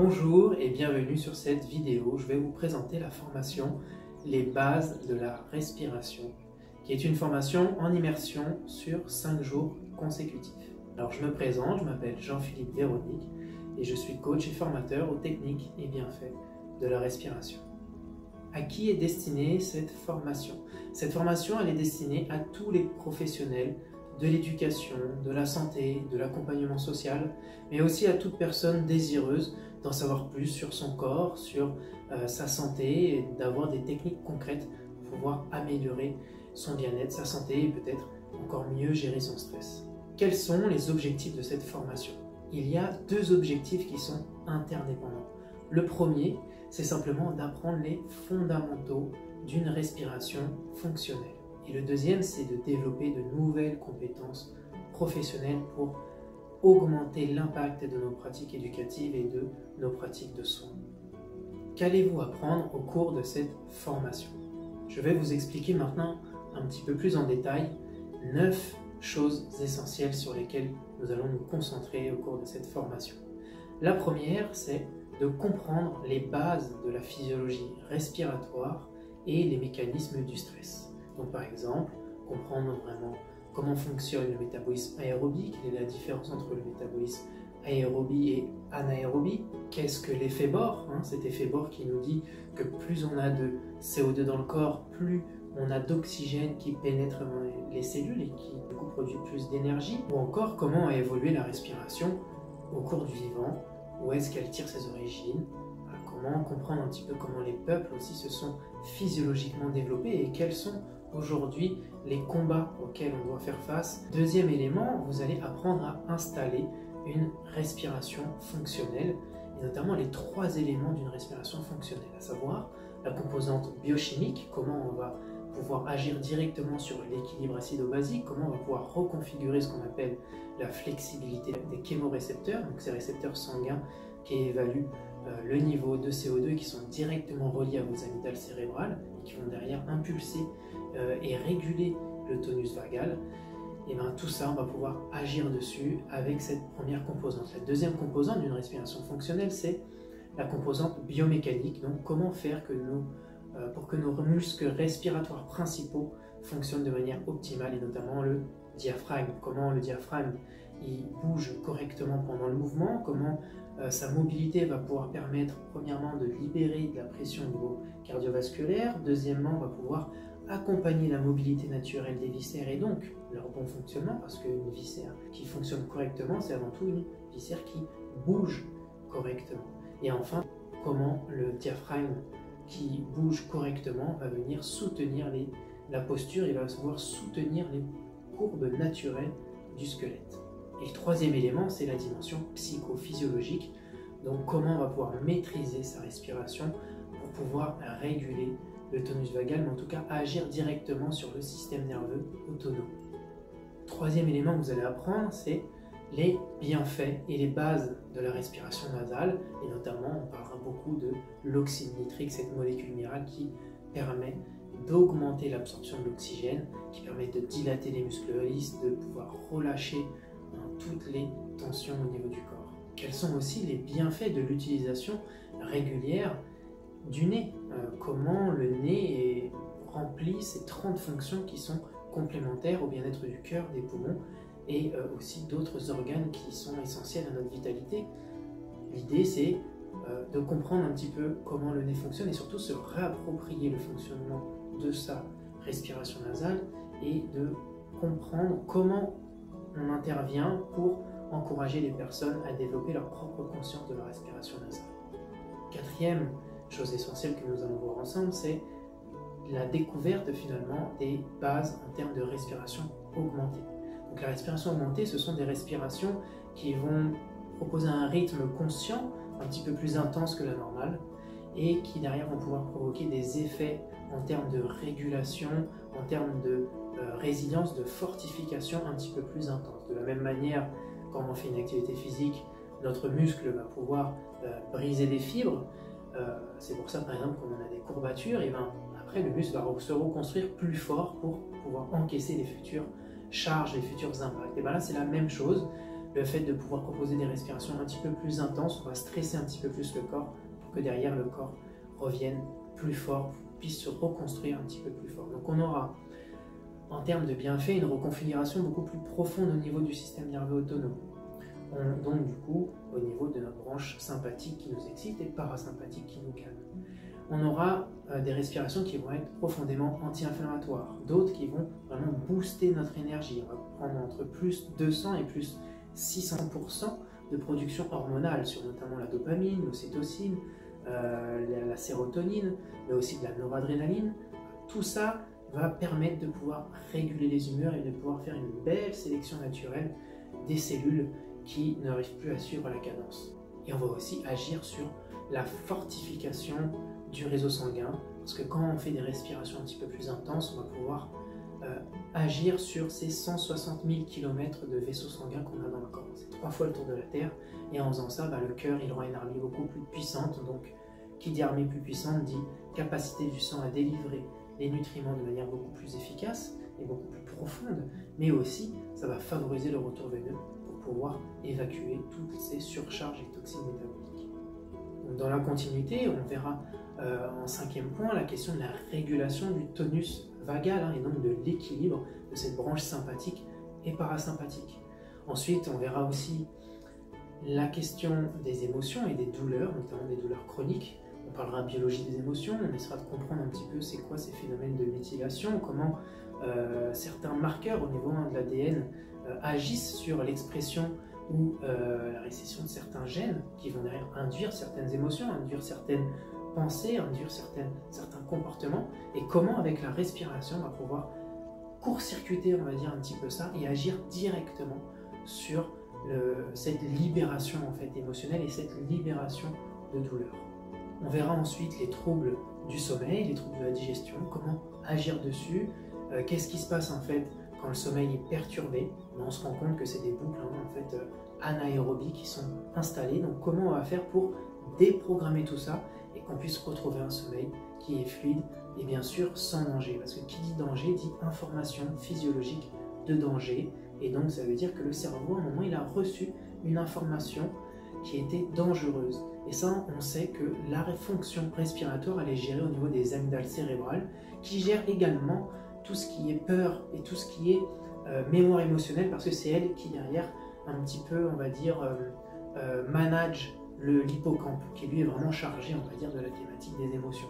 Bonjour et bienvenue sur cette vidéo. Je vais vous présenter la formation Les bases de la respiration, qui est une formation en immersion sur 5 jours consécutifs. Alors je me présente, je m'appelle Jean-Philippe Véronique et je suis coach et formateur aux techniques et bienfaits de la respiration. À qui est destinée cette formation? Cette formation, elle est destinée à tous les professionnels de l'éducation, de la santé, de l'accompagnement social, mais aussi à toute personne désireuse d'en savoir plus sur son corps, sur sa santé, et d'avoir des techniques concrètes pour pouvoir améliorer son bien-être, sa santé et peut-être encore mieux gérer son stress. Quels sont les objectifs de cette formation? Il y a 2 objectifs qui sont interdépendants. Le premier, c'est simplement d'apprendre les fondamentaux d'une respiration fonctionnelle. Et le deuxième, c'est de développer de nouvelles compétences professionnelles pour augmenter l'impact de nos pratiques éducatives et de nos pratiques de soins. Qu'allez-vous apprendre au cours de cette formation? Je vais vous expliquer maintenant un petit peu plus en détail 9 choses essentielles sur lesquelles nous allons nous concentrer au cours de cette formation. La première, c'est de comprendre les bases de la physiologie respiratoire et les mécanismes du stress. Donc par exemple, comprendre vraiment comment fonctionne le métabolisme aérobie, quelle est la différence entre le métabolisme aérobie et anaérobie, qu'est-ce que l'effet Bohr, cet effet Bohr qui nous dit que plus on a de CO2 dans le corps, plus on a d'oxygène qui pénètre dans les cellules et qui du coup produit plus d'énergie, ou encore comment a évolué la respiration au cours du vivant, où est-ce qu'elle tire ses origines, comment comprendre un petit peu comment les peuples aussi se sont physiologiquement développés et quels sont aujourd'hui les combats auxquels on doit faire face. Deuxième élément, vous allez apprendre à installer une respiration fonctionnelle, et notamment les 3 éléments d'une respiration fonctionnelle, à savoir la composante biochimique, comment on va pouvoir agir directement sur l'équilibre acido-basique, comment on va pouvoir reconfigurer ce qu'on appelle la flexibilité des chémorécepteurs, donc ces récepteurs sanguins qui évaluent le niveau de CO2 qui sont directement reliés à vos amygdales cérébrales et qui vont derrière impulser et réguler le tonus vagal. Et bien tout ça, on va pouvoir agir dessus avec cette première composante. La deuxième composante d'une respiration fonctionnelle, c'est la composante biomécanique. Donc comment faire pour que nos muscles respiratoires principaux fonctionnent de manière optimale, et notamment le diaphragme. Comment le diaphragme il bouge correctement pendant le mouvement, comment sa mobilité va pouvoir permettre premièrement de libérer de la pression au niveau cardiovasculaire, deuxièmement on va pouvoir accompagner la mobilité naturelle des viscères et donc leur bon fonctionnement, parce qu'une viscère qui fonctionne correctement, c'est avant tout une viscère qui bouge correctement. Et enfin, comment le diaphragme qui bouge correctement va venir soutenir la posture, il va pouvoir soutenir les courbes naturelles du squelette. Et le troisième élément, c'est la dimension psychophysiologique. Donc comment on va pouvoir maîtriser sa respiration pour pouvoir réguler le tonus vagal, mais en tout cas agir directement sur le système nerveux autonome. Troisième élément que vous allez apprendre, c'est les bienfaits et les bases de la respiration nasale, et notamment on parlera beaucoup de l'oxyde nitrique, cette molécule minérale qui permet d'augmenter l'absorption de l'oxygène, qui permet de dilater les muscles lisses, de pouvoir relâcher toutes les tensions au niveau du corps. Quels sont aussi les bienfaits de l'utilisation régulière du nez? Comment le nez remplit ces 30 fonctions qui sont complémentaires au bien-être du cœur, des poumons et aussi d'autres organes qui sont essentiels à notre vitalité. L'idée c'est de comprendre un petit peu comment le nez fonctionne et surtout se réapproprier le fonctionnement de sa respiration nasale et de comprendre comment on intervient pour encourager les personnes à développer leur propre conscience de la respiration nasale. Quatrième chose essentielle que nous allons voir ensemble, c'est la découverte finalement des bases en termes de respiration augmentée. Donc la respiration augmentée, ce sont des respirations qui vont proposer un rythme conscient un petit peu plus intense que la normale et qui derrière vont pouvoir provoquer des effets en termes de régulation, en termes de résilience, de fortification un petit peu plus intense. De la même manière, quand on fait une activité physique, notre muscle va pouvoir briser des fibres. C'est pour ça par exemple qu'on en a des courbatures, et après le muscle va se reconstruire plus fort pour pouvoir encaisser les futures charges, les futurs impacts. Et bien là c'est la même chose, le fait de pouvoir proposer des respirations un petit peu plus intenses, on va stresser un petit peu plus le corps pour que derrière le corps revienne plus fort, puisse se reconstruire un petit peu plus fort. Donc on aura, en termes de bienfaits, une reconfiguration beaucoup plus profonde au niveau du système nerveux autonome. Donc du coup, au niveau de notre branche sympathique qui nous excite et parasympathique qui nous calme. On aura des respirations qui vont être profondément anti-inflammatoires, d'autres qui vont vraiment booster notre énergie. On va prendre entre plus 200 et plus 600% de production hormonale sur notamment la dopamine, l'ocytocine, la sérotonine, mais aussi de la noradrénaline. Tout ça va permettre de pouvoir réguler les humeurs et de pouvoir faire une belle sélection naturelle des cellules qui n'arrivent plus à suivre la cadence. Et on va aussi agir sur la fortification du réseau sanguin, parce que quand on fait des respirations un petit peu plus intenses, on va pouvoir agir sur ces 160 000 km de vaisseaux sanguins qu'on a dans le corps. C'est 3 fois le tour de la Terre, et en faisant ça, le cœur il aura une armée beaucoup plus puissante. Donc, qui dit armée plus puissante dit capacité du sang à délivrer les nutriments de manière beaucoup plus efficace et beaucoup plus profonde, mais aussi ça va favoriser le retour veineux pour pouvoir évacuer toutes ces surcharges et toxines métaboliques. Donc, dans la continuité, on verra en 5e point la question de la régulation du tonus vagal et donc de l'équilibre de cette branche sympathique et parasympathique. Ensuite, on verra aussi la question des émotions et des douleurs, notamment des douleurs chroniques. On parlera biologie des émotions, on essaiera de comprendre un petit peu c'est quoi ces phénomènes de méthylation, comment certains marqueurs au niveau de l'ADN agissent sur l'expression ou la récession de certains gènes qui vont derrière induire certaines émotions, induire certaines pensées, induire certains comportements, et comment avec la respiration on va pouvoir court-circuiter, on va dire un petit peu ça, et agir directement sur cette libération en fait émotionnelle et cette libération de douleur. On verra ensuite les troubles du sommeil, les troubles de la digestion, comment agir dessus, qu'est-ce qui se passe en fait quand le sommeil est perturbé. On se rend compte que c'est des boucles en fait anaérobies qui sont installées. Donc comment on va faire pour déprogrammer tout ça et qu'on puisse retrouver un sommeil qui est fluide et bien sûr sans danger, parce que qui dit danger dit information physiologique de danger, et donc ça veut dire que le cerveau à un moment il a reçu une information qui était dangereuse. Et ça, on sait que la fonction respiratoire elle est gérée au niveau des amygdales cérébrales, qui gèrent également tout ce qui est peur et tout ce qui est mémoire émotionnelle, parce que c'est elle qui derrière un petit peu, on va dire, manage l'hippocampe, qui lui est vraiment chargé, on va dire, de la thématique des émotions.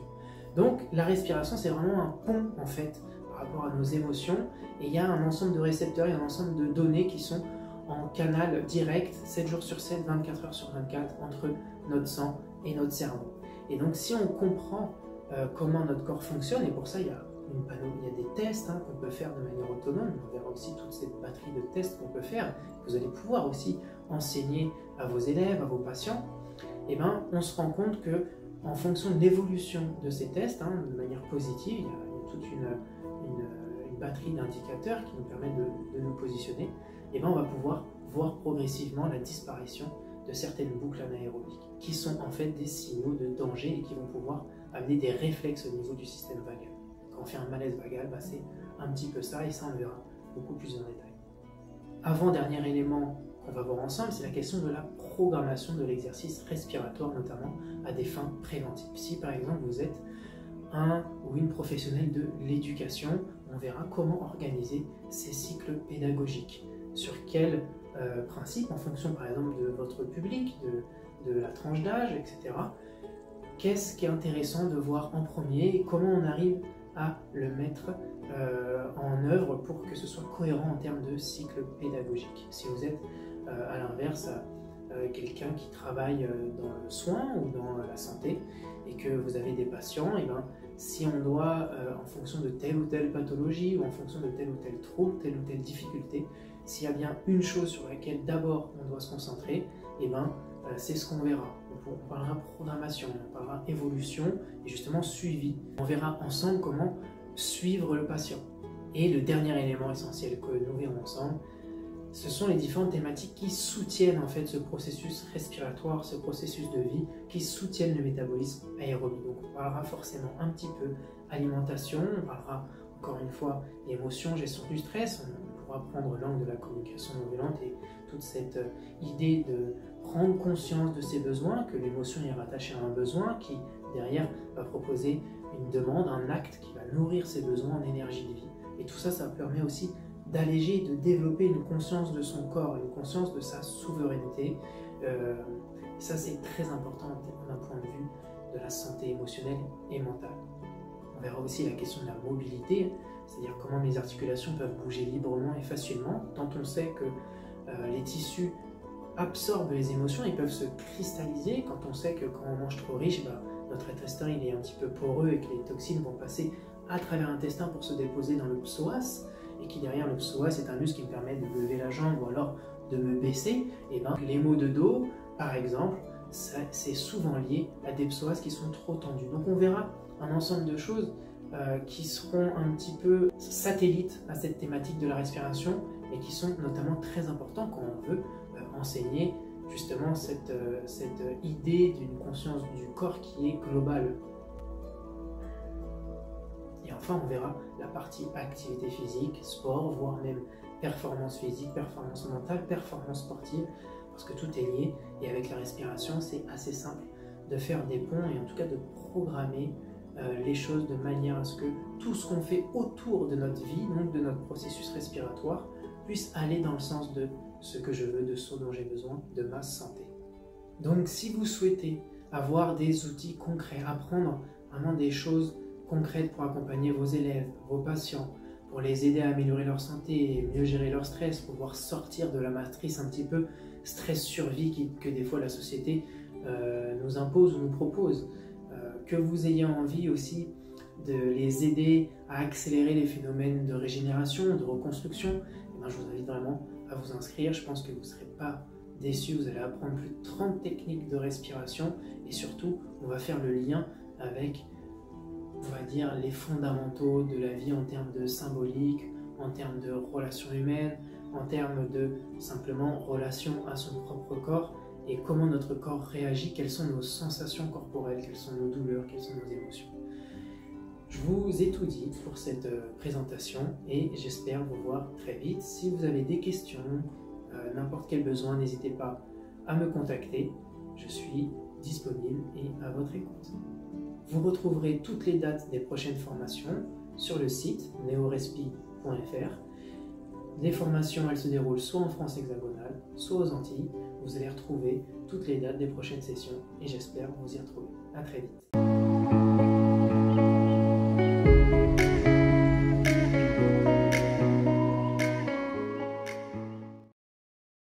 Donc la respiration, c'est vraiment un pont en fait par rapport à nos émotions, et il y a un ensemble de récepteurs, il y a un ensemble de données qui sont en canal direct, 7 jours sur 7, 24 heures sur 24, entre notre sang et notre cerveau. Et donc si on comprend comment notre corps fonctionne, et pour ça il y a des tests qu'on peut faire de manière autonome, on verra aussi toute cette batterie de tests qu'on peut faire, que vous allez pouvoir aussi enseigner à vos élèves, à vos patients, et on se rend compte que en fonction de l'évolution de ces tests, de manière positive, il y a toute une batterie d'indicateurs qui nous permettent de nous positionner, et on va pouvoir voir progressivement la disparition de certaines boucles anaérobiques, qui sont en fait des signaux de danger et qui vont pouvoir amener des réflexes au niveau du système vagal. Quand on fait un malaise vagal, c'est un petit peu ça, et ça on le verra beaucoup plus en détail. Avant-dernier élément qu'on va voir ensemble, c'est la question de la programmation de l'exercice respiratoire, notamment à des fins préventives. Si par exemple vous êtes un ou une professionnelle de l'éducation, on verra comment organiser ces cycles pédagogiques, sur quels principes, en fonction par exemple de votre public, de la tranche d'âge, etc. Qu'est-ce qui est intéressant de voir en premier et comment on arrive à le mettre en œuvre pour que ce soit cohérent en termes de cycle pédagogique. Si vous êtes à l'inverse quelqu'un qui travaille dans le soin ou dans la santé et que vous avez des patients, et si on doit, en fonction de telle ou telle pathologie ou en fonction de tel ou tel trouble, telle ou telle difficulté, s'il y a bien une chose sur laquelle d'abord on doit se concentrer, c'est ce qu'on verra. On parlera programmation, on parlera évolution et justement suivi. On verra ensemble comment suivre le patient. Et le dernier élément essentiel que nous verrons ensemble, ce sont les différentes thématiques qui soutiennent en fait ce processus respiratoire, ce processus de vie, qui soutiennent le métabolisme aérobie. Donc on parlera forcément un petit peu alimentation, on parlera encore une fois émotion, gestion du stress, on pourra prendre l'angle de la communication non violente et toute cette idée de prendre conscience de ses besoins, que l'émotion est rattachée à un besoin qui, derrière, va proposer une demande, un acte qui va nourrir ses besoins en énergie de vie. Et tout ça, ça permet aussi d'alléger et de développer une conscience de son corps, une conscience de sa souveraineté. Ça, c'est très important d'un point de vue de la santé émotionnelle et mentale. On verra aussi la question de la mobilité, c'est-à-dire comment mes articulations peuvent bouger librement et facilement, tant on sait que les tissus absorbent les émotions, ils peuvent se cristalliser, quand on sait que quand on mange trop riche, notre intestin il est un petit peu poreux et que les toxines vont passer à travers l'intestin pour se déposer dans le psoas, et qui derrière le psoas est un muscle qui me permet de lever la jambe ou alors de me baisser, et les maux de dos, par exemple, c'est souvent lié à des psoas qui sont trop tendus. Donc on verra un ensemble de choses qui seront un petit peu satellites à cette thématique de la respiration et qui sont notamment très importants quand on veut enseigner justement cette idée d'une conscience du corps qui est globale. Et enfin, on verra la partie activité physique, sport, voire même performance physique, performance mentale, performance sportive, parce que tout est lié. Et avec la respiration, c'est assez simple de faire des ponts et en tout cas de programmer les choses de manière à ce que tout ce qu'on fait autour de notre vie, donc de notre processus respiratoire, puisse aller dans le sens de ce que je veux, de ce dont j'ai besoin, de ma santé. Donc si vous souhaitez avoir des outils concrets, apprendre vraiment des choses concrètes pour accompagner vos élèves, vos patients, pour les aider à améliorer leur santé et mieux gérer leur stress, pouvoir sortir de la matrice un petit peu stress-survie que des fois la société nous impose ou nous propose, que vous ayez envie aussi de les aider à accélérer les phénomènes de régénération, de reconstruction, je vous invite vraiment à vous inscrire. Je pense que vous ne serez pas déçus, vous allez apprendre plus de 30 techniques de respiration et surtout, on va faire le lien avec, on va dire, les fondamentaux de la vie en termes de symbolique, en termes de relations humaines, en termes de simplement relation à son propre corps et comment notre corps réagit, quelles sont nos sensations corporelles, quelles sont nos douleurs, quelles sont nos émotions. Je vous ai tout dit pour cette présentation et j'espère vous voir très vite. Si vous avez des questions, n'importe quel besoin, n'hésitez pas à me contacter. Je suis disponible et à votre écoute. Vous retrouverez toutes les dates des prochaines formations sur le site neorespi.fr. Les formations, elles se déroulent soit en France hexagonale, soit aux Antilles. Vous allez retrouver toutes les dates des prochaines sessions et j'espère vous y retrouver. À très vite.